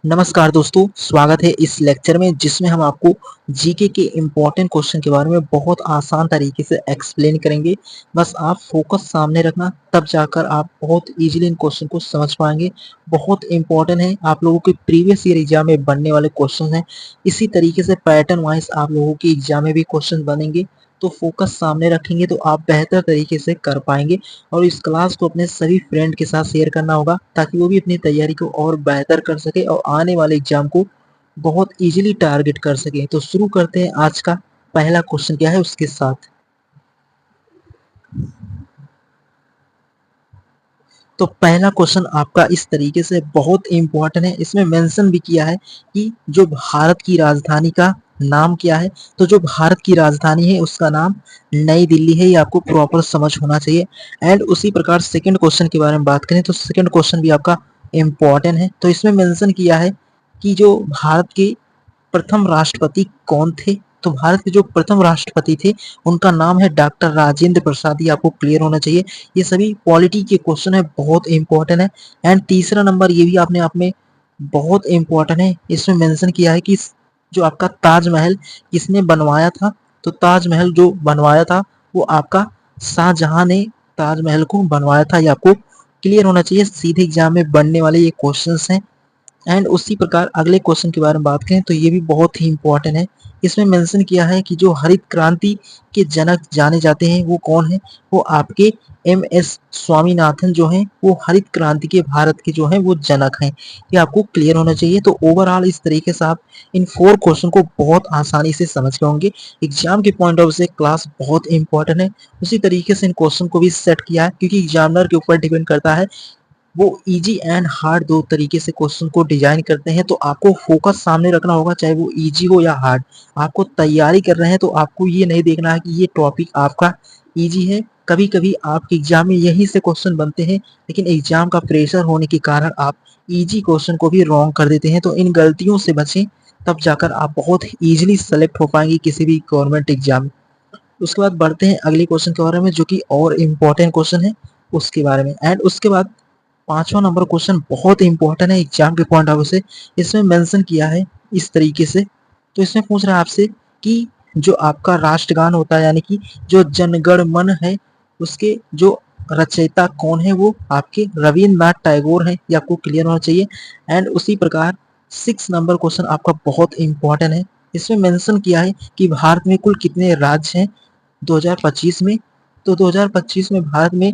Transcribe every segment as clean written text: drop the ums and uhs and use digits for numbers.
नमस्कार दोस्तों, स्वागत है इस लेक्चर में जिसमें हम आपको जीके के इम्पोर्टेंट क्वेश्चन के बारे में बहुत आसान तरीके से एक्सप्लेन करेंगे। बस आप फोकस सामने रखना, तब जाकर आप बहुत इजीली इन क्वेश्चन को समझ पाएंगे। बहुत इंपॉर्टेंट है, आप लोगों के प्रीवियस ईयर एग्जाम में बनने वाले क्वेश्चन हैं। इसी तरीके से पैटर्न वाइज आप लोगों के एग्जाम में भी क्वेश्चन बनेंगे, तो फोकस सामने रखेंगे तो आप बेहतर तरीके से कर पाएंगे। और इस क्लास को अपने सभी फ्रेंड के साथ शेयर करना होगा ताकि वो भी अपनी तैयारी को और बेहतर कर सके और आने वाले एग्जाम को बहुत इजीली टारगेट कर सके। तो शुरू करते हैं आज का पहला क्वेश्चन क्या है उसके साथ। तो पहला क्वेश्चन आपका इस तरीके से बहुत इंपॉर्टेंट है, इसमें मेंशन भी किया है कि जो भारत की राजधानी का नाम क्या है। तो जो भारत की राजधानी है उसका नाम नई दिल्ली है, ये आपको प्रॉपर समझ होना चाहिए। एंड उसी प्रकार सेकंड क्वेश्चन के बारे में बात करें तो सेकंड क्वेश्चन भी आपका इम्पॉर्टेंट है। तो इसमें मेंशन किया है कि जो भारत के प्रथम राष्ट्रपति कौन थे। तो भारत के जो प्रथम राष्ट्रपति थे उनका नाम है डॉक्टर राजेंद्र प्रसाद। ये आपको क्लियर होना चाहिए। ये सभी पॉलिटी के क्वेश्चन है, बहुत इंपॉर्टेंट है। एंड तीसरा नंबर ये भी अपने आप में बहुत इंपॉर्टेंट है, इसमें मेंशन किया है कि जो आपका ताजमहल किसने बनवाया था। तो ताजमहल जो बनवाया था वो आपका शाहजहां ने ताजमहल को बनवाया था। ये आपको क्लियर होना चाहिए, सीधे एग्जाम में बनने वाले ये क्वेश्चंस हैं। एंड उसी प्रकार अगले क्वेश्चन के बारे में बात करें तो ये भी बहुत ही इंपॉर्टेंट है। इसमें मेंशन किया है कि जो हरित क्रांति के जनक जाने जाते हैं वो कौन है। वो आपके एम एस स्वामीनाथन जो हैं, वो हरित क्रांति के भारत के जो हैं वो जनक हैं। ये आपको क्लियर होना चाहिए। तो ओवरऑल इस तरीके से आप इन 4 क्वेश्चन को बहुत आसानी से समझ गए होंगे। एग्जाम के पॉइंट ऑफ से क्लास बहुत इंपॉर्टेंट है। उसी तरीके से इन क्वेश्चन को भी सेट किया है क्योंकि एग्जामिनर के ऊपर डिपेंड करता है, वो इजी एंड हार्ड दो तरीके से क्वेश्चन को डिजाइन करते हैं। तो आपको फोकस सामने रखना होगा, चाहे वो इजी हो या हार्ड। आपको तैयारी कर रहे हैं तो आपको ये नहीं देखना है कि ये टॉपिक आपका इजी है। कभी कभी आपके एग्जाम में यही से क्वेश्चन बनते हैं, लेकिन एग्जाम का प्रेशर होने के कारण आप इजी क्वेश्चन को भी रॉन्ग कर देते हैं। तो इन गलतियों से बचें, तब जाकर आप बहुत इजीली सेलेक्ट हो पाएंगे किसी भी गवर्नमेंट एग्जाम में। उसके बाद बढ़ते हैं अगले क्वेश्चन के बारे में जो कि और इम्पोर्टेंट क्वेश्चन है उसके बारे में। एंड उसके बाद पांचवा नंबर क्वेश्चन बहुत इंपॉर्टेंट है एग्जाम के पॉइंट ऑफ व्यू से। इसमें मेंशन किया है इस तरीके से। तो इसमें पूछ रहा है आपसे कि जो आपका राष्ट्रगान होता है यानी कि जो जनगण मन है, उसके जो रचयिता कौन है, वो आपके रविन्द्रनाथ टैगोर हैं। ये आपको क्लियर होना चाहिए। एंड उसी प्रकार 6 नंबर क्वेश्चन आपका बहुत इंपॉर्टेंट है। इसमें मेंशन किया है कि भारत में कुल कितने राज्य हैं 2025 में। तो 2025 में भारत में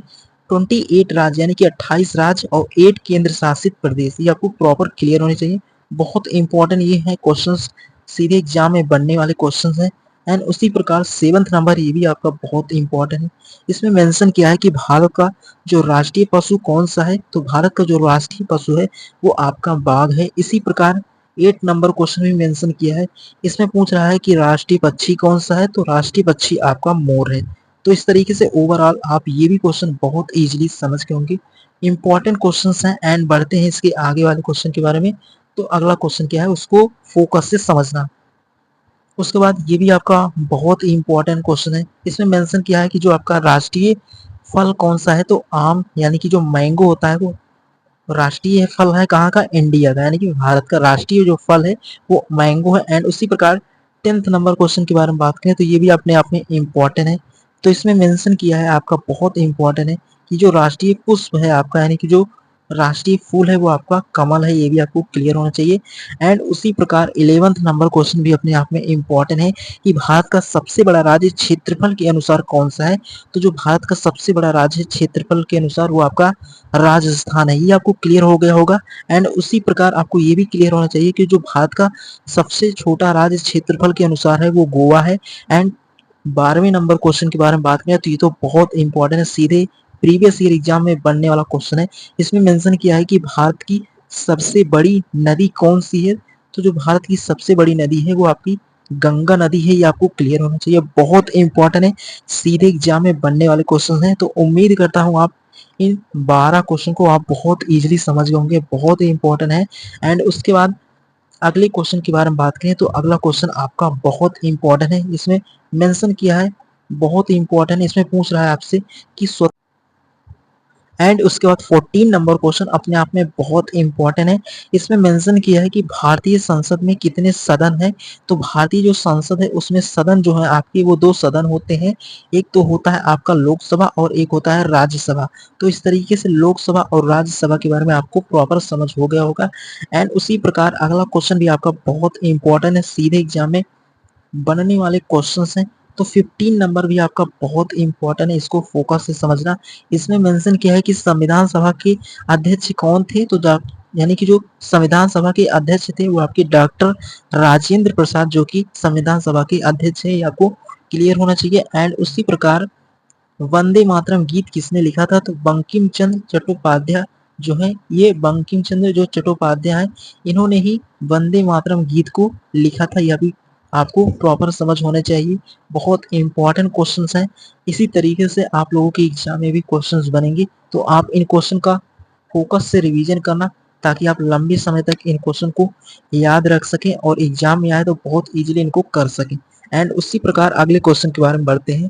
28 राज्य यानी कि 28 राज्य और 8 केंद्र शासित प्रदेश, ये आपको प्रॉपर क्लियर होने चाहिए। बहुत इंपॉर्टेंट ये है क्वेश्चंस, सीधे एग्जाम में बनने वाले क्वेश्चंस हैं। एंड उसी प्रकार 7th नंबर ये भी आपका बहुत इंपॉर्टेंट है। इसमें मेंशन किया है कि भारत का जो राष्ट्रीय पशु कौन सा है। तो भारत का जो राष्ट्रीय पशु है वो आपका बाघ है। इसी प्रकार 8 नंबर क्वेश्चन में मेंशन किया है। इसमें पूछ रहा है कि राष्ट्रीय पक्षी कौन सा है। तो राष्ट्रीय पक्षी आपका मोर है। तो इस तरीके से ओवरऑल आप ये भी क्वेश्चन बहुत इजीली समझ के होंगे। इंपॉर्टेंट क्वेश्चंस हैं। एंड बढ़ते हैं इसके आगे वाले क्वेश्चन के बारे में। तो अगला क्वेश्चन क्या है उसको फोकस से समझना। उसके बाद ये भी आपका बहुत ही इंपॉर्टेंट क्वेश्चन है। इसमें मेंशन किया है कि जो आपका राष्ट्रीय फल कौन सा है। तो आम यानी कि जो मैंगो होता है वो राष्ट्रीय फल है कहाँ का, इंडिया का, यानी कि भारत का राष्ट्रीय जो फल है वो मैंगो है। एंड उसी प्रकार 10th नंबर क्वेश्चन के बारे में बात करें तो ये भी अपने आप में इम्पोर्टेंट है। तो इसमें मेंशन किया है आपका बहुत इम्पोर्टेंट है कि जो राष्ट्रीय पुष्प है आपका यानी कि जो राष्ट्रीय फूल है वो आपका कमल है। ये भी आपको क्लियर होना चाहिए। एंड उसी प्रकार 11th नंबर क्वेश्चन भी अपने आप में इम्पोर्टेंट है कि भारत का सबसे बड़ा राज्य क्षेत्रफल के अनुसार कौन सा है। तो जो भारत का सबसे बड़ा राज्य क्षेत्रफल के अनुसार वो आपका राजस्थान है। ये आपको क्लियर हो गया होगा। एंड उसी प्रकार आपको ये भी क्लियर होना चाहिए कि जो भारत का सबसे छोटा राज्य क्षेत्रफल के अनुसार है वो गोवा है। एंड 12वें नंबर क्वेश्चन के बारे में बात करें तो ये तो बहुत इंपॉर्टेंट है, सीधे प्रीवियस ईयर एग्जाम में बनने वाला क्वेश्चन है। इसमें मेंशन किया है कि भारत की सबसे बड़ी नदी कौन सी है। तो जो भारत की सबसे बड़ी नदी है वो आपकी गंगा नदी है। ये आपको क्लियर होना चाहिए, बहुत इंपॉर्टेंट है, सीधे एग्जाम में बनने वाले क्वेश्चन हैं। तो उम्मीद करता हूँ आप इन 12 क्वेश्चन को आप बहुत इजीली समझ गए होंगे, बहुत ही इंपॉर्टेंट है। एंड उसके बाद अगले क्वेश्चन के बारे में बात करें तो अगला क्वेश्चन आपका बहुत इंपॉर्टेंट है। इसमें मेंशन किया है बहुत ही इंपॉर्टेंट है। इसमें पूछ रहा है आपसे कि एंड उसके बाद 14 नंबर क्वेश्चन अपने आप में बहुत इंपॉर्टेंट है। इसमें मेंशन किया है कि भारतीय संसद में कितने सदन है। तो भारतीय जो संसद है उसमें सदन जो है आपके वो दो सदन होते हैं। एक तो होता है आपका लोकसभा और एक होता है राज्यसभा। तो इस तरीके से लोकसभा और राज्यसभा के बारे में आपको प्रॉपर समझ हो गया होगा। एंड उसी प्रकार अगला क्वेश्चन भी आपका बहुत इंपॉर्टेंट है, सीधे एग्जाम में बनने वाले क्वेश्चंस हैं। तो 15 नंबर भी आपका बहुत इंपॉर्टेंट है, इसको फोकस से समझना। इसमें मेंशन किया है कि संविधान सभा के अध्यक्ष कौन थे। तो यानी कि जो संविधान सभा के अध्यक्ष थे वो आपके डॉक्टर राजेंद्र प्रसाद जो कि संविधान सभा के अध्यक्ष है, ये आपको क्लियर होना चाहिए। एंड उसी प्रकार वंदे मातरम गीत किसने लिखा था। तो बंकिम चंद्र चट्टोपाध्याय जो है, ये बंकिम चंद्र जो चट्टोपाध्याय है इन्होंने ही वंदे मातरम गीत को लिखा था। यह भी आपको प्रॉपर समझ होने चाहिए, बहुत इंपॉर्टेंट क्वेश्चंस हैं। इसी तरीके से आप लोगों के एग्जाम में भी क्वेश्चंस बनेंगे, तो आप इन क्वेश्चन का फोकस से रिवीजन करना ताकि आप लंबे समय तक इन क्वेश्चन को याद रख सकें और एग्जाम में आए तो बहुत इजीली इनको कर सकें। एंड उसी प्रकार अगले क्वेश्चन के बारे में बढ़ते हैं।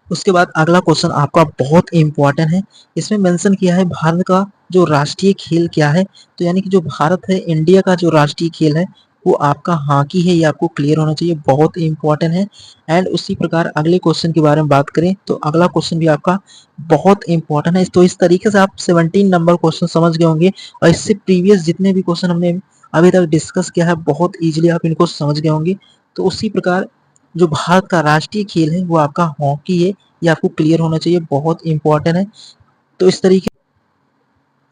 उसके बाद अगला क्वेश्चन आपका बहुत इंपॉर्टेंट है। इसमें मेंशन किया है भारत का जो राष्ट्रीय खेल क्या है। तो यानी कि जो भारत है, इंडिया का जो राष्ट्रीय खेल है वो आपका हॉकी है, ये आपको क्लियर होना चाहिए, बहुत इंपॉर्टेंट है। एंड उसी प्रकार अगले क्वेश्चन के बारे में बात करें तो अगला क्वेश्चन भी आपका बहुत इंपॉर्टेंट है। तो इस तरीके से आप 17 नंबर क्वेश्चन समझ गए होंगे और इससे प्रीवियस जितने भी क्वेश्चन हमने अभी तक डिस्कस किया है बहुत इजीली आप इनको समझ गए होंगे। तो उसी प्रकार जो भारत का राष्ट्रीय खेल है वो आपका हॉकी है, ये आपको क्लियर होना चाहिए, बहुत इंपॉर्टेंट है। तो इस तरीके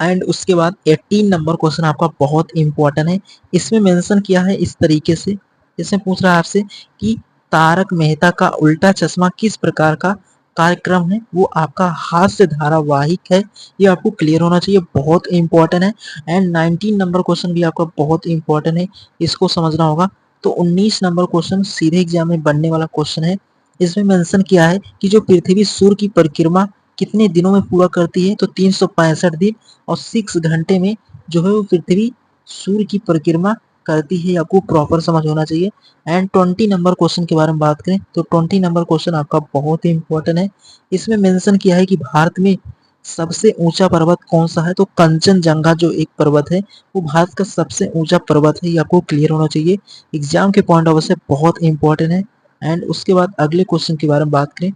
एंड उसके बाद 18 नंबर क्वेश्चन आपका बहुत इंपॉर्टेंट है। इसमें मेंशन किया है इस तरीके से, इसमें पूछ रहा है आपसे कि तारक मेहता का उल्टा चश्मा किस प्रकार का कार्यक्रम है। वो आपका हास्य धारावाहिक है, ये आपको क्लियर होना चाहिए, बहुत इंपॉर्टेंट है। एंड 19 नंबर क्वेश्चन भी आपका बहुत इंपॉर्टेंट है, इसको समझना होगा। तो 19 नंबर क्वेश्चन सीधे एग्जाम में बनने वाला क्वेश्चन है। इसमें मेंशन किया है कि जो पृथ्वी सूर्य की परिक्रमा कितने दिनों में पूरा करती है। तो 365 दिन और 6 घंटे में जो है वो पृथ्वी सूर्य की परिक्रमा करती है, आपको प्रॉपर समझ होना चाहिए। एंड 20 नंबर क्वेश्चन के बारे में बात करें तो 20 नंबर क्वेश्चन आपका बहुत ही इंपॉर्टेंट है। इसमें मेंशन किया है कि भारत में सबसे ऊंचा पर्वत कौन सा है। तो कंचनजंगा जो एक पर्वत है वो भारत का सबसे ऊंचा पर्वत है, ये आपको क्लियर होना चाहिए, एग्जाम के पॉइंट ऑफ व्यू से बहुत इंपॉर्टेंट है। एंड उसके बाद अगले क्वेश्चन के बारे में बात करें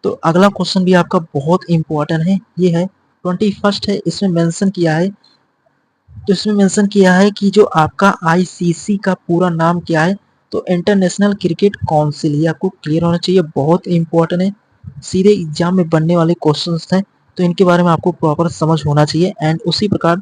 तो अगला क्वेश्चन भी आपका बहुत इंपॉर्टेंट है, ये है 21 है। इसमें मेंशन किया है, तो इसमें मेंशन किया है कि जो आपका आईसीसी का पूरा नाम क्या है। तो इंटरनेशनल क्रिकेट काउंसिल, ये आपको क्लियर होना चाहिए, बहुत इंपॉर्टेंट है, सीधे एग्जाम में बनने वाले क्वेश्चंस हैं, तो इनके बारे में आपको प्रॉपर समझ होना चाहिए। एंड उसी प्रकार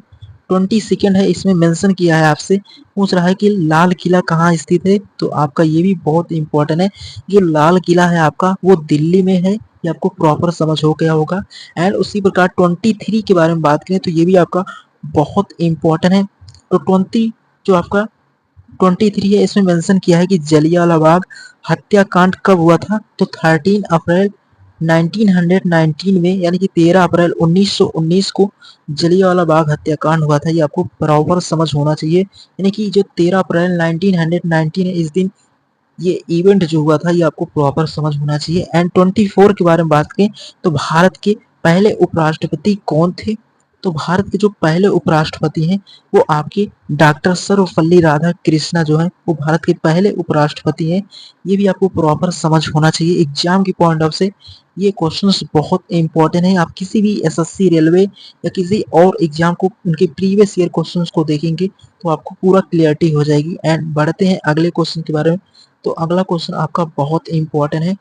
22 है, इसमें मेंशन किया है आपसे, पूछ रहा है कि लाल किला कहाँ स्थित है। तो आपका ये भी बहुत इंपॉर्टेंट है, जो लाल किला है आपका वो दिल्ली में है, ये आपको प्रॉपर समझ हो गया होगा। एंड उसी प्रकार 23 के बारे में बात करें तो ये भी आपका बहुत इंपॉर्टेंट है। तो 20 जो आपका 23 है, इसमें मेंशन किया है कि जलियांवाला बाग हत्याकांड कब हुआ था। तो 13 अप्रैल 1919 में, यानी कि 13 अप्रैल 1919 को जलियांवाला बाग हत्याकांड हुआ था, ये आपको प्रॉपर समझ होना चाहिए। यानी कि जो 13 अप्रैल 1919 है इस दिन ये इवेंट जो हुआ था, ये आपको प्रॉपर समझ होना चाहिए। एंड 24 के बारे में बात करें तो भारत के पहले उपराष्ट्रपति कौन थे। तो भारत के जो पहले उपराष्ट्रपति हैं वो आपके डॉक्टर सर्वपल्ली राधाकृष्णा जो है वो भारत के पहले उपराष्ट्रपति हैं, ये भी आपको प्रॉपर समझ होना चाहिए, एग्जाम की पॉइंट ऑफ से ये क्वेश्चंस बहुत इंपॉर्टेंट है। आप किसी भी एसएससी रेलवे या किसी और एग्जाम को उनके प्रीवियस ईयर क्वेश्चंस को देखेंगे तो आपको पूरा क्लियरिटी हो जाएगी। एंड बढ़ते हैं अगले क्वेश्चन के बारे में। तो अगला क्वेश्चन आपका बहुत इंपॉर्टेंट है।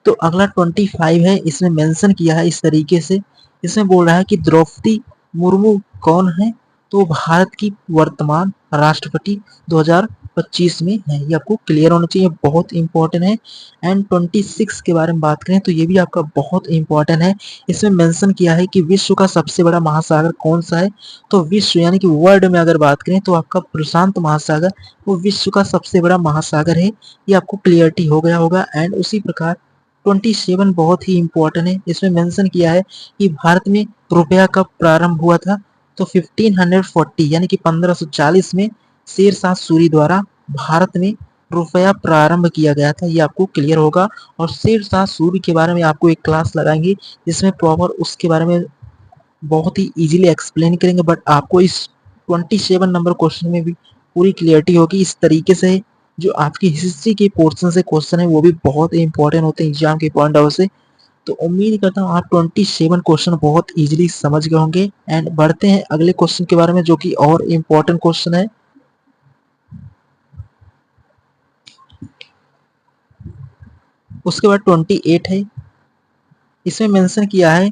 तो अगला 25 है, इसमें मेंशन किया है इस तरीके से, इसमें बोल रहा है कि द्रौपदी मुर्मू कौन है। तो भारत की वर्तमान राष्ट्रपति 2025 में है, ये आपको क्लियर होना चाहिए, बहुत इंपॉर्टेंट है। एंड 26 के बारे में बात करें तो ये भी आपका बहुत इंपॉर्टेंट है। इसमें मेंशन किया है कि विश्व का सबसे बड़ा महासागर कौन सा है। तो विश्व यानी कि वर्ल्ड में अगर बात करें तो आपका प्रशांत महासागर वो विश्व का सबसे बड़ा महासागर है, ये आपको क्लियरिटी हो गया होगा। एंड उसी प्रकार 27 बहुत ही इंपॉर्टेंट है, इसमें मेंशन किया है कि भारत में रुपया कब प्रारंभ हुआ था। तो 1540 यानी कि 1540 में शेर शाह सूरी द्वारा भारत में रुपया प्रारंभ किया गया था, ये आपको क्लियर होगा। और शेरशाह सूरी के बारे में आपको एक क्लास लगाएंगे जिसमें प्रॉपर उसके बारे में बहुत ही इजीली एक्सप्लेन करेंगे, बट आपको इस 27 नंबर क्वेश्चन में भी पूरी क्लियरिटी होगी। इस तरीके से जो आपकी हिस्ट्री के पोर्शन से क्वेश्चन है वो भी बहुत इंपॉर्टेंट होते हैं एग्जाम के पॉइंट ऑफ व्यू से। तो उम्मीद करता हूँ आप 27 क्वेश्चन बहुत इजीली समझ गए होंगे। एंड बढ़ते हैं अगले क्वेश्चन के बारे में जो कि और इम्पोर्टेंट क्वेश्चन है। उसके बाद 28 है, इसमें मेंशन किया है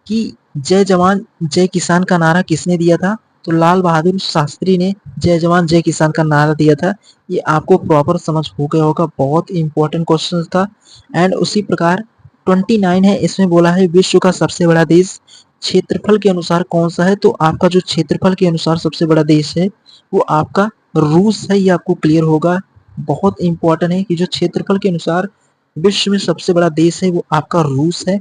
कि जय जवान जय किसान का नारा किसने दिया था। तो लाल बहादुर शास्त्री ने जय जवान जय किसान का नारा दिया था। ये आपको प्रॉपर समझ हो गया होगा, बहुत इंपॉर्टेंट क्वेश्चन था। एंड उसी प्रकार 29 है, इसमें बोला है विश्व का सबसे बड़ा देश क्षेत्रफल के अनुसार कौन सा है। तो आपका जो क्षेत्रफल के अनुसार सबसे बड़ा देश है वो आपका रूस है, ये आपको क्लियर होगा। बहुत इंपॉर्टेंट है कि जो क्षेत्रफल के अनुसार विश्व में सबसे बड़ा देश है वो आपका रूस है।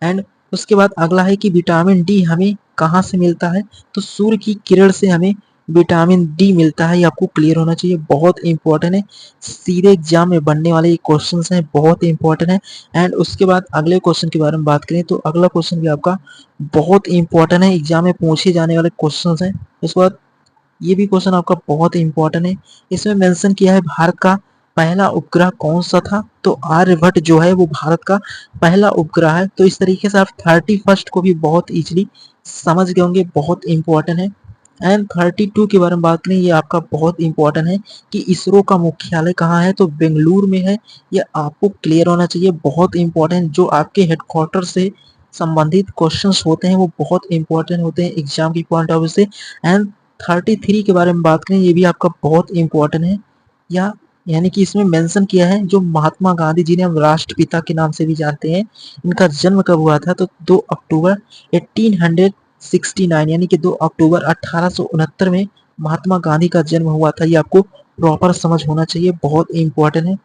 एंड उसके बाद अगला है कि विटामिन डी हमें कहाँ से मिलता है। तो सूर्य की किरण से हमें विटामिन डी मिलता है, ये आपको क्लियर होना चाहिए, बहुत इंपॉर्टेंट है। सीधे एग्जाम में बनने वाले ये क्वेश्चन हैं, बहुत इंपॉर्टेंट है। एंड उसके बाद अगले क्वेश्चन के बारे में बात करें तो अगला क्वेश्चन भी आपका बहुत इंपॉर्टेंट है, एग्जाम में पूछे जाने वाले क्वेश्चन है। उसके बाद ये भी क्वेश्चन आपका बहुत इंपॉर्टेंट है, इसमें मेंशन किया है भारत का पहला उपग्रह कौन सा था। तो आर्यभट्ट जो है वो भारत का पहला उपग्रह है। तो इस तरीके से आप 31 को भी बहुत इजीली समझ गए होंगे, बहुत इंपॉर्टेंट है। एंड 32 के बारे में बात करें, ये आपका बहुत इंपॉर्टेंट है कि इसरो का मुख्यालय कहाँ है। तो बेंगलुरु में है, ये आपको क्लियर होना चाहिए, बहुत इंपॉर्टेंट। जो आपके हेडक्वार्टर से संबंधित क्वेश्चंस होते हैं वो बहुत इंपॉर्टेंट होते हैं एग्जाम की पॉइंट ऑफ व्यू से। एंड 33 के बारे में बात करें, ये भी आपका बहुत इंपॉर्टेंट है। या यानी कि इसमें मेंशन किया है जो महात्मा गांधी जिन्हें हम राष्ट्रपिता के नाम से भी जानते हैं, इनका जन्म कब हुआ था। तो 2 अक्टूबर 1869 यानी कि 2 अक्टूबर 1869 में महात्मा गांधी का जन्म हुआ था, ये आपको प्रॉपर समझ होना चाहिए, बहुत इंपॉर्टेंट है।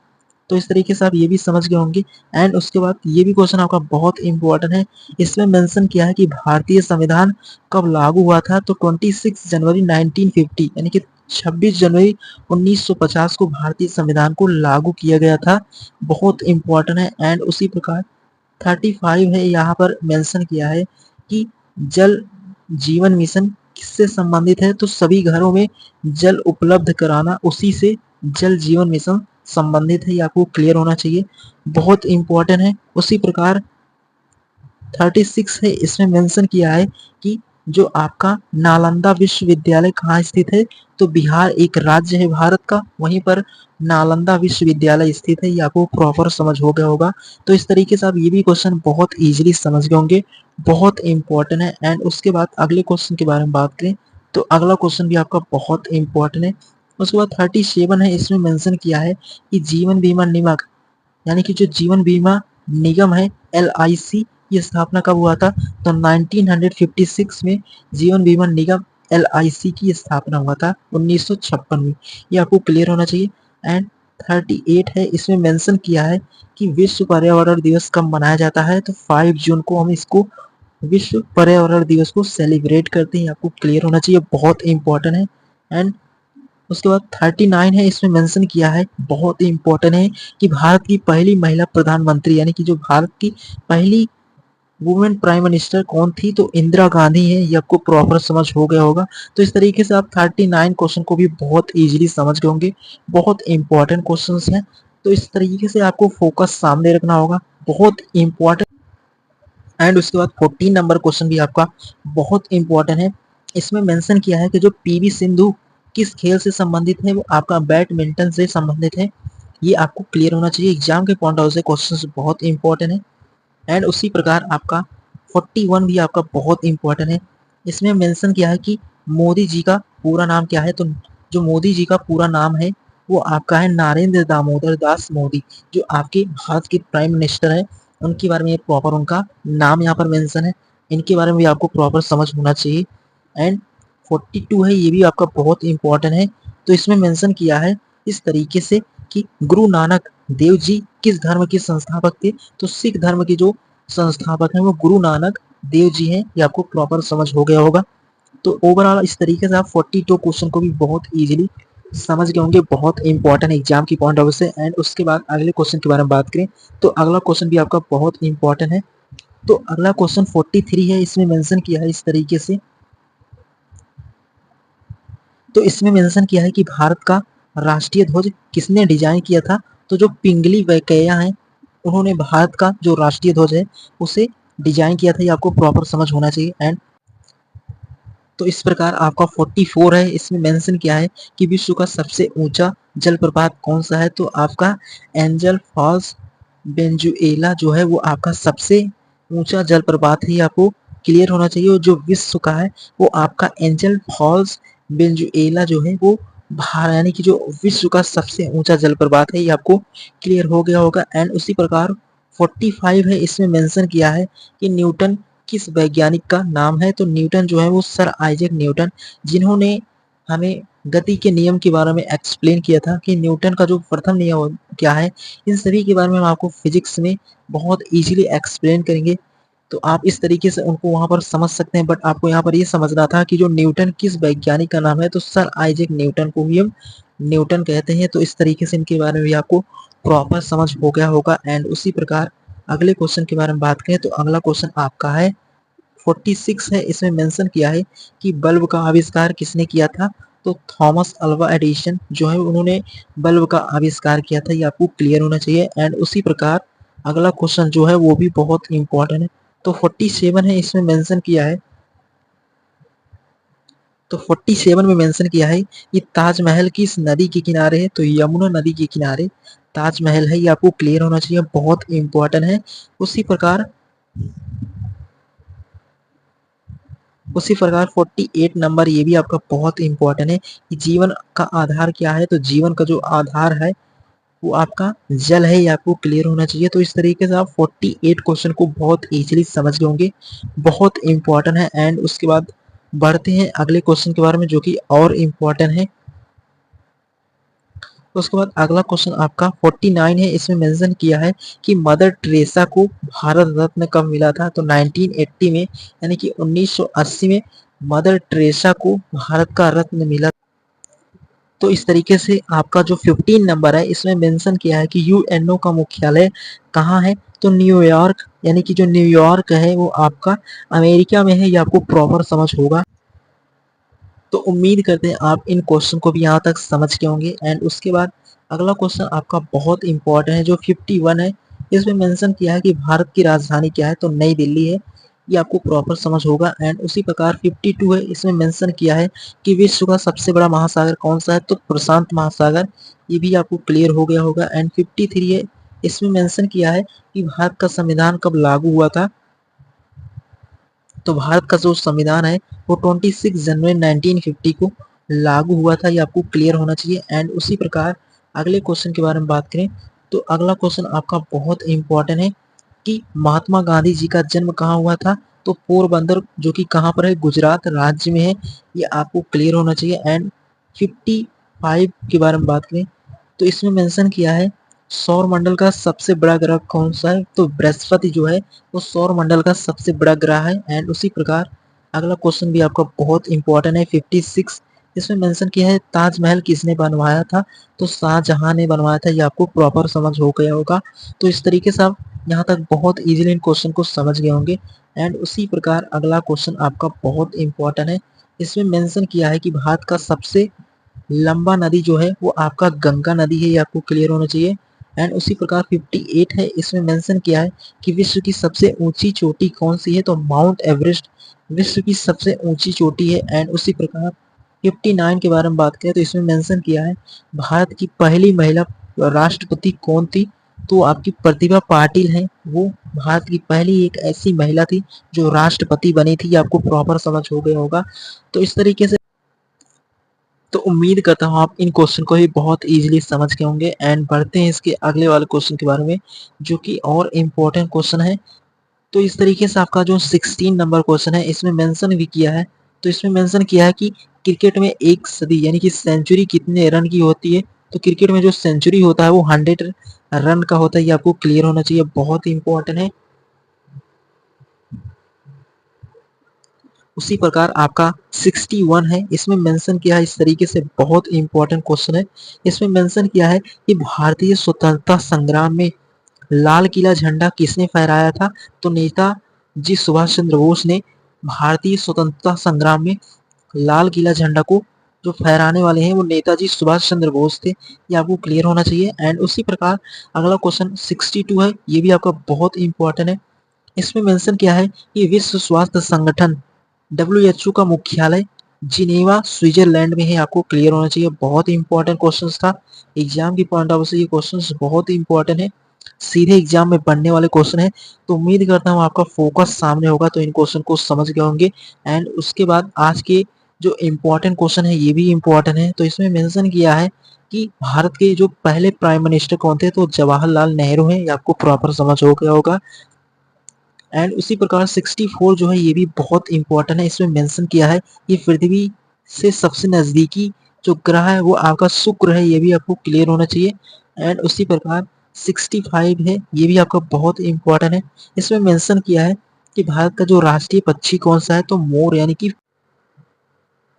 तो इस तरीके से आप ये भी समझ गए होंगे। एंड उसके बाद ये भी क्वेश्चन आपका बहुत इंपॉर्टेंट है, इसमें मेंशन किया है कि भारतीय संविधान कब लागू हुआ था। तो 26 जनवरी 1950 यानी कि 26 जनवरी 1950 को भारतीय संविधान को लागू किया गया था, बहुत इंपॉर्टेंट है। एंड उसी प्रकार 35 है, यहाँ पर मेंशन किया है कि जल जीवन मिशन किससे संबंधित है। तो सभी घरों में जल उपलब्ध कराना, उसी से जल जीवन मिशन संबंधित है, ये आपको क्लियर होना चाहिए, बहुत इंपॉर्टेंट है। उसी प्रकार 36 है, इसमें मेंशन किया है कि जो आपका नालंदा विश्वविद्यालय कहाँ स्थित है। तो बिहार एक राज्य है भारत का, वहीं पर नालंदा विश्वविद्यालय स्थित है, ये आपको प्रॉपर समझ हो गया होगा। तो इस तरीके से आप ये भी क्वेश्चन बहुत इजीली समझ गए होंगे, बहुत इंपॉर्टेंट है। एंड उसके बाद अगले क्वेश्चन के बारे में बात करें तो अगला क्वेश्चन भी आपका बहुत इंपॉर्टेंट है। उसके बाद 37 है, इसमें मेंशन किया है कि जीवन बीमा निगम यानी कि जो जीवन बीमा निगम है LIC, ये स्थापना कब हुआ था। तो 1956 में जीवन बीमा निगम LIC की स्थापना हुआ था 1956 में, ये आपको क्लियर होना चाहिए। एंड 38 है, इसमें मेंशन किया है कि विश्व पर्यावरण दिवस कब मनाया जाता है। तो 5 जून को हम इसको विश्व पर्यावरण दिवस को सेलिब्रेट करते हैं, आपको क्लियर होना चाहिए, बहुत इंपॉर्टेंट है। एंड उसके बाद 39 है, इसमें मेंशन किया है, बहुत ही इंपॉर्टेंट है कि भारत की पहली महिला प्रधानमंत्री यानी कि जो भारत की पहली वुमेन प्राइम मिनिस्टर कौन थी। तो इंदिरा गांधी है, ये आपको प्रॉपर समझ हो गया होगा। तो इस तरीके से आप 39 क्वेश्चन को भी बहुत इजीली समझ गए होंगे, बहुत इंपॉर्टेंट क्वेश्चंस हैं। तो इस तरीके से आपको फोकस सामने रखना होगा, बहुत इंपॉर्टेंट। एंड उसके बाद 14 नंबर क्वेश्चन भी आपका बहुत इंपॉर्टेंट है, इसमें मेंशन किया है कि जो PV सिंधु किस खेल से संबंधित है। वो आपका बैडमिंटन से संबंधित है, ये आपको क्लियर होना चाहिए, एग्जाम के पॉइंट ऑफ से क्वेश्चन बहुत इंपॉर्टेंट है। एंड उसी प्रकार आपका 41 भी आपका बहुत इंपॉर्टेंट है, इसमें मेंशन किया है कि मोदी जी का पूरा नाम क्या है। तो जो मोदी जी का पूरा नाम है वो आपका है नरेंद्र दामोदर दास मोदी, जो आपके भारत के प्राइम मिनिस्टर है, उनके बारे में प्रॉपर उनका नाम यहाँ पर मेंशन है, इनके बारे में भी आपको प्रॉपर समझ होना चाहिए। एंड 42 है, ये भी आपका बहुत इंपॉर्टेंट है। तो इसमें मेंशन किया है इस तरीके से कि गुरु नानक देव जी किस धर्म के संस्थापक थे। तो सिख धर्म के जो संस्थापक हैं वो गुरु नानक देव जी हैं, ये आपको प्रॉपर समझ हो गया होगा। तो ओवरऑल इस तरीके से आप 42 क्वेश्चन को भी बहुत इजीली समझ गए होंगे, बहुत इंपॉर्टेंट एग्जाम की पॉइंट ऑफ व्यू से। एंड उसके बाद अगले क्वेश्चन के बारे में बात करें तो अगला क्वेश्चन भी आपका बहुत इंपॉर्टेंट है। तो अगला क्वेश्चन 43 है, इसमें मेंशन किया है इस तरीके से। तो इसमें मेंशन किया है कि भारत का राष्ट्रीय ध्वज किसने डिजाइन किया था। तो जो पिंगली वैकेया है उन्होंने भारत का जो राष्ट्रीय ध्वज है उसे डिजाइन किया था। ये आपको प्रॉपर समझ होना चाहिए। एंड तो इस प्रकार आपका 44 है, इसमें मेंशन किया है कि विश्व का सबसे ऊंचा जलप्रपात कौन सा है। तो आपका एंजल फॉल्स वेनेजुएला जो है वो आपका सबसे ऊंचा जलप्रपात है, आपको क्लियर होना चाहिए। और जो विश्व का है वो आपका एंजल फॉल्स वेनेजुएला जो है वो यानी कि जो विश्व का सबसे ऊंचा जलप्रपात है, ये आपको क्लियर हो गया होगा। एंड उसी प्रकार 45 है, इसमें मेंशन किया है कि न्यूटन किस वैज्ञानिक का नाम है। तो न्यूटन जो है वो सर आइजैक न्यूटन, जिन्होंने हमें गति के नियम के बारे में एक्सप्लेन किया था कि न्यूटन का जो प्रथम नियम क्या है, इन सभी के बारे में हम आपको फिजिक्स में बहुत इजीली एक्सप्लेन करेंगे। तो आप इस तरीके से उनको वहां पर समझ सकते हैं। बट आपको यहाँ पर ये समझना था कि जो न्यूटन किस वैज्ञानिक का नाम है, तो सर आइजैक न्यूटन को ही हम न्यूटन कहते हैं। तो इस तरीके से इनके बारे में भी आपको प्रॉपर समझ हो गया होगा। एंड उसी प्रकार अगले क्वेश्चन के बारे में बात करें तो अगला क्वेश्चन आपका है 46 है, इसमें मेंशन किया है कि बल्ब का आविष्कार किसने किया था। तो थॉमस अल्वा एडिसन जो है उन्होंने बल्ब का आविष्कार किया था, ये आपको क्लियर होना चाहिए। एंड उसी प्रकार अगला क्वेश्चन जो है वो भी बहुत इंपॉर्टेंट है। तो 47 है, इसमें मेंशन किया है। तो 47 में मेंशन किया है कि ताजमहल किस नदी के किनारे है। तो यमुना नदी के किनारे ताजमहल है, ये आपको क्लियर होना चाहिए, बहुत इंपॉर्टेंट है। उसी प्रकार 48 नंबर ये भी आपका बहुत इंपॉर्टेंट है कि जीवन का आधार क्या है। तो जीवन का जो आधार है वो आपका जल है, ये आपको क्लियर होना चाहिए। तो इस तरीके से आप 48 क्वेश्चन को बहुत इजीली समझ गए होंगे, बहुत इंपॉर्टेंट है। एंड उसके बाद बढ़ते हैं अगले क्वेश्चन के बारे में जो कि और इम्पोर्टेंट है। उसके बाद अगला क्वेश्चन आपका 49 है, इसमें मेंशन किया है कि मदर टेरेसा को भारत रत्न कब मिला था। तो 1980 में, यानी कि 1980 में मदर टेरेसा को भारत का रत्न मिला। तो इस तरीके से आपका जो 15 नंबर है इसमें मेंशन किया है कि यूएनओ का मुख्यालय कहाँ है। तो न्यूयॉर्क, यानी कि जो न्यूयॉर्क है वो आपका अमेरिका में है, ये आपको प्रॉपर समझ होगा। तो उम्मीद करते हैं आप इन क्वेश्चन को भी यहाँ तक समझ के होंगे। एंड उसके बाद अगला क्वेश्चन आपका बहुत इंपॉर्टेंट है जो 51 है, इसमें मेंशन किया है कि भारत की राजधानी क्या है। तो नई दिल्ली है, ये आपको प्रॉपर समझ होगा। एंड उसी प्रकार 52 है, इसमें मेंशन किया है कि विश्व का सबसे बड़ा महासागर कौन सा है। तो प्रशांत महासागर, ये भी आपको क्लियर हो गया होगा। एंड 53 है, इसमें मेंशन किया है कि भारत का संविधान कब लागू हुआ था। तो भारत का जो संविधान है वो 26 जनवरी 1950 को लागू हुआ था, ये आपको क्लियर होना चाहिए। एंड उसी प्रकार अगले क्वेश्चन के बारे में बात करें तो अगला क्वेश्चन आपका बहुत इंपॉर्टेंट है कि महात्मा गांधी जी का जन्म कहाँ हुआ था। तो पोरबंदर जो कि कहाँ पर है, गुजरात राज्य में है, ये आपको क्लियर होना चाहिए। एंड 55 के बारे में बात करें तो इसमें मेंशन किया है सौर मंडल का सबसे बड़ा ग्रह कौन सा है। तो बृहस्पति जो है वो सौर मंडल का सबसे बड़ा ग्रह है। एंड उसी प्रकार अगला क्वेश्चन भी आपका बहुत इंपॉर्टेंट है 56, इसमें मेंशन किया है ताजमहल किसने बनवाया था। तो शाहजहां ने बनवाया था, ये आपको प्रॉपर समझ हो गया होगा। तो इस तरीके से आप यहाँ तक बहुत इजीली इन क्वेश्चन को समझ गए होंगे। एंड उसी प्रकार अगला क्वेश्चन आपका बहुत इंपॉर्टेंट है, इसमें मेंशन किया है कि भारत का सबसे लंबा नदी जो है वो आपका गंगा नदी है, ये आपको क्लियर होना चाहिए। एंड उसी प्रकार 58 है, इसमें मेंशन किया है कि विश्व की सबसे ऊंची चोटी कौन सी है। तो माउंट एवरेस्ट विश्व की सबसे ऊंची चोटी है। एंड उसी प्रकार 59 के बारे में बात करें तो इसमें मेंशन किया है भारत की पहली महिला राष्ट्रपति कौन थी। तो आपकी प्रतिभा पाटिल है, वो भारत की पहली एक ऐसी महिला थी जो राष्ट्रपति बनी थी, आपको प्रॉपर समझ हो गया होगा। तो इस तरीके से तो उम्मीद करता हूँ आप इन क्वेश्चन को ही बहुत इजीली समझ के होंगे। एंड बढ़ते हैं इसके अगले वाले क्वेश्चन के बारे में जो कि और इम्पोर्टेंट क्वेश्चन है। तो इस तरीके से आपका जो 16 नंबर क्वेश्चन है इसमें मेंशन भी किया है। तो इसमें मेंशन किया है कि क्रिकेट में एक सदी यानी कि सेंचुरी कितने रन की होती है। तो क्रिकेट में जो सेंचुरी होता है वो 100 रन का होता है, ये आपको क्लियर होना चाहिए, बहुत इंपॉर्टेंट है। उसी प्रकार आपका 61 है, इसमें मेंशन किया है इस तरीके से, बहुत इंपॉर्टेंट क्वेश्चन है। इसमें मेंशन किया है कि भारतीय स्वतंत्रता संग्राम में लाल किला झंडा किसने फहराया था? तो नेताजी सुभाष चंद्र बोस ने भारतीय स्वतंत्रता संग्राम में लाल किला झंडा को जो फहराने वाले हैं वो नेताजी सुभाष चंद्र बोस थे। ये आपको क्लियर होना चाहिए। एंड उसी प्रकार अगला क्वेश्चन 62 है, ये भी आपका बहुत इंपॉर्टेंट है। इसमें मेंशन किया है कि विश्व स्वास्थ्य संगठन WHO का मुख्यालय जिनेवा स्विट्जरलैंड में है। आपको क्लियर होना चाहिए, बहुत इंपॉर्टेंट क्वेश्चन था। एग्जाम की पॉइंट ऑफ व्यू से ये क्वेश्चन बहुत इंपॉर्टेंट है, सीधे एग्जाम में बनने वाले क्वेश्चन है। तो उम्मीद करता हूँ आपका फोकस सामने होगा, तो इन क्वेश्चन को समझ गए होंगे। एंड उसके बाद आज के जो इम्पोर्टेंट क्वेश्चन है ये भी इम्पोर्टेंट है। तो इसमें मेंशन किया है कि भारत के जो पहले प्राइम मिनिस्टर कौन थे? तो जवाहरलाल नेहरू हैं। ये आपको प्रॉपर समझ हो गया होगा। एंड उसी प्रकार 64 जो है ये भी बहुत इंपॉर्टेंट है। इसमें मेंशन किया है कि पृथ्वी से सबसे नजदीकी जो ग्रह है वो आपका शुक्र है। ये भी आपको क्लियर होना चाहिए। एंड उसी प्रकार 65 है, ये भी आपका बहुत इंपॉर्टेंट है। इसमें मेंशन किया है कि भारत का जो राष्ट्रीय पक्षी कौन सा है? तो मोर, यानी कि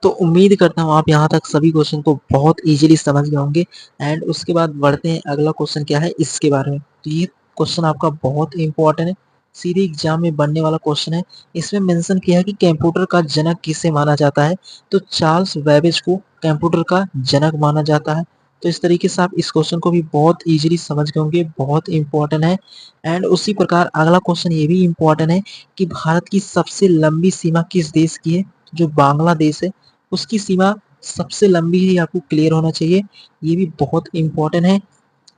तो उम्मीद करता हूँ आप यहाँ तक सभी क्वेश्चन को बहुत इजीली समझ गए होंगे। एंड उसके बाद बढ़ते हैं, अगला क्वेश्चन क्या है इसके बारे में। तो ये क्वेश्चन आपका बहुत इंपॉर्टेंट है, सीधे एग्जाम में बनने वाला क्वेश्चन है। इसमें मेंशन किया है कि कंप्यूटर का जनक किसे माना जाता है? तो चार्ल्स बेबेज को कंप्यूटर का जनक माना जाता है। तो इस तरीके से आप इस क्वेश्चन को भी बहुत इजीली समझ गए होंगे, बहुत इंपॉर्टेंट है। एंड उसी प्रकार अगला क्वेश्चन ये भी इंपॉर्टेंट है कि भारत की सबसे लंबी सीमा किस देश की है? जो बांग्लादेश है उसकी सीमा सबसे लंबी है, ये आपको क्लियर होना चाहिए। ये भी बहुत इंपॉर्टेंट है,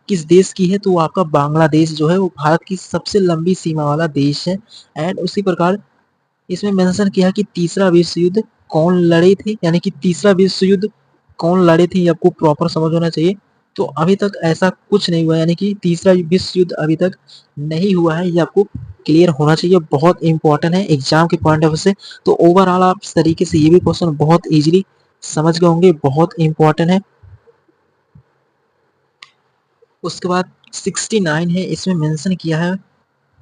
किस देश की है? तो आपका बांग्लादेश जो है वो भारत की सबसे लंबी सीमा वाला देश है। एंड उसी प्रकार इसमें मेंशन किया कि तीसरा विश्व युद्ध कौन लड़े थे, यानी कि तीसरा विश्व युद्ध कौन लड़े थे, ये आपको प्रॉपर समझ होना चाहिए। तो अभी तक ऐसा कुछ नहीं हुआ, यानी कि तीसरा विश्व युद्ध अभी तक नहीं हुआ है, ये आपको क्लियर होना चाहिए, बहुत इंपॉर्टेंट है एग्जाम के पॉइंट ऑफ व्यू से। तो ओवरऑल आप इस तरीके से ये भी क्वेश्चन बहुत इजीली समझ गए होंगे, बहुत इंपॉर्टेंट है। उसके बाद 69 है, इसमें मेंशन किया है,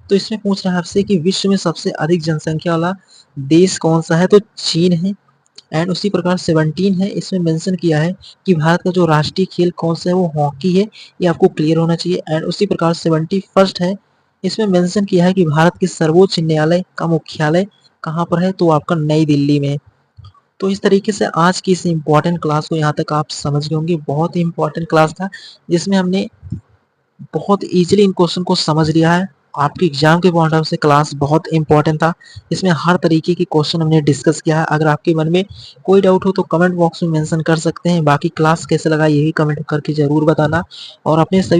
तो इसमें पूछ रहा है आपसे कि विश्व में सबसे अधिक जनसंख्या वाला देश कौन सा है? तो चीन है। एंड उसी प्रकार 17 है, इसमें मेंशन किया है कि भारत का जो राष्ट्रीय खेल कौन सा है? वो हॉकी है, ये आपको क्लियर होना चाहिए। एंड उसी प्रकार 71 है, इसमें मेंशन किया है कि भारत के सर्वोच्च न्यायालय का मुख्यालय कहाँ पर है? तो आपका नई दिल्ली में। तो इस तरीके से आज की इस इम्पोर्टेंट क्लास को यहाँ तक आप समझ गए होंगे, बहुत ही इंपॉर्टेंट क्लास था जिसमें हमने बहुत इजीली इन क्वेश्चन को समझ लिया है। आपके एग्जाम के पॉइंट ऑफ से क्लास बहुत इंपॉर्टेंट था, इसमें हर तरीके के क्वेश्चन हमने डिस्कस किया है। अगर आपके मन में कोई डाउट हो तो कमेंट बॉक्स में मेंशन कर सकते हैं। बाकी क्लास कैसे लगा यही कमेंट करके जरूर बताना, और अपने सभी